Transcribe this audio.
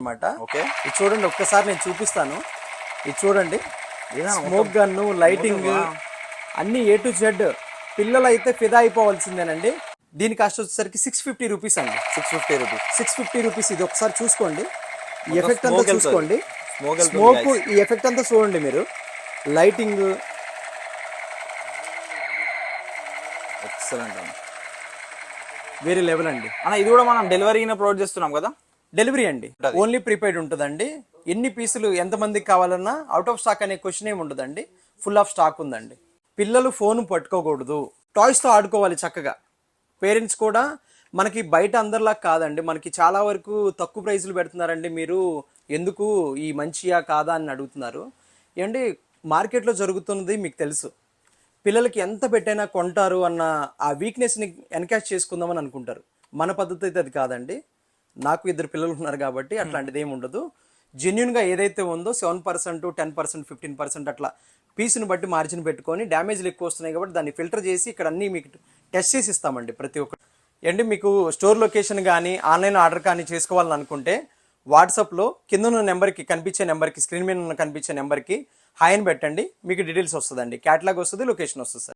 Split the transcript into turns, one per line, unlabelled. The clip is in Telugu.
అనమాట.
ఓకే,
ఇది చూడండి, ఒక్కసారి నేను చూపిస్తాను. ఇది చూడండి, స్మోక్ గన్ను, లైటింగ్ అన్ని A to Z. పిల్లలు అయితే ఫిదా అయిపోవాల్సిందేనండి. దీని కాస్ట్ వచ్చేసరికి 650 రూపీస్ అండి.
650 రూపీస్.
650 రూపీస్. ఇది ఒకసారి చూసుకోండి, ఈ ఎఫెక్ట్ అంతా చూసుకోండి.
స్మోక్
ఈ ఎఫెక్ట్ అంతా చూడండి మీరు. లైటింగ్
ఎక్సలెంట్ అండి,
వేరే లెవెల్ అండి.
అన్న ఇది కూడా మనం డెలివరీ ప్రొవైడ్ చేస్తున్నాం కదా?
డెలివరీ అండి, ఓన్లీ ప్రీపెయిడ్ ఉంటుందండి. ఎన్ని పీసులు ఎంతమందికి కావాలన్నా అవుట్ ఆఫ్ స్టాక్ అనే క్వశ్చన్ ఏమి ఉండదండి. ఫుల్ ఆఫ్ స్టాక్ ఉందండి. పిల్లలు ఫోన్ పట్టుకోకూడదు, టాయ్స్తో ఆడుకోవాలి చక్కగా. పేరెంట్స్ కూడా మనకి బయట అందరిలా కాదండి, మనకి చాలా వరకు తక్కువ ప్రైజులు పెడుతున్నారండి. మీరు ఎందుకు ఈ మంచియా కాదా అని అడుగుతున్నారు. ఏమండి, మార్కెట్లో జరుగుతున్నది మీకు తెలుసు. పిల్లలకి ఎంత పెట్టైనా కొంటారు అన్న ఆ వీక్నెస్ని ఎన్కాష్ చేసుకుందామని అనుకుంటారు. మన పద్ధతి అయితే అది కాదండి. నాకు 2 పిల్లలు ఉన్నారు కాబట్టి అట్లాంటిది ఏమి ఉండదు. జెన్యున్గా ఏదైతే ఉందో 7%, 10%, 15% అట్లా పీస్ని బట్టి మార్జిన్ పెట్టుకొని, డ్యామేజ్లు ఎక్కువ వస్తున్నాయి కాబట్టి దాన్ని ఫిల్టర్ చేసి ఇక్కడ అన్నీ మీకు టెస్ట్ చేసి ఇస్తామండి ప్రతి ఒక్కటి. అండి మీకు స్టోర్ లొకేషన్ కానీ ఆన్లైన్ ఆర్డర్ కానీ చేసుకోవాలని అనుకుంటే వాట్సాప్లో కింద ఉన్న నెంబర్కి, కనిపించే నెంబర్కి, స్క్రీన్ మీద ఉన్న కనిపించే నెంబర్కి హాయ్ అని పెట్టండి. మీకు డీటెయిల్స్ వస్తుందండి, క్యాటలాగ్ వస్తుంది, లొకేషన్ వస్తుంది సార్.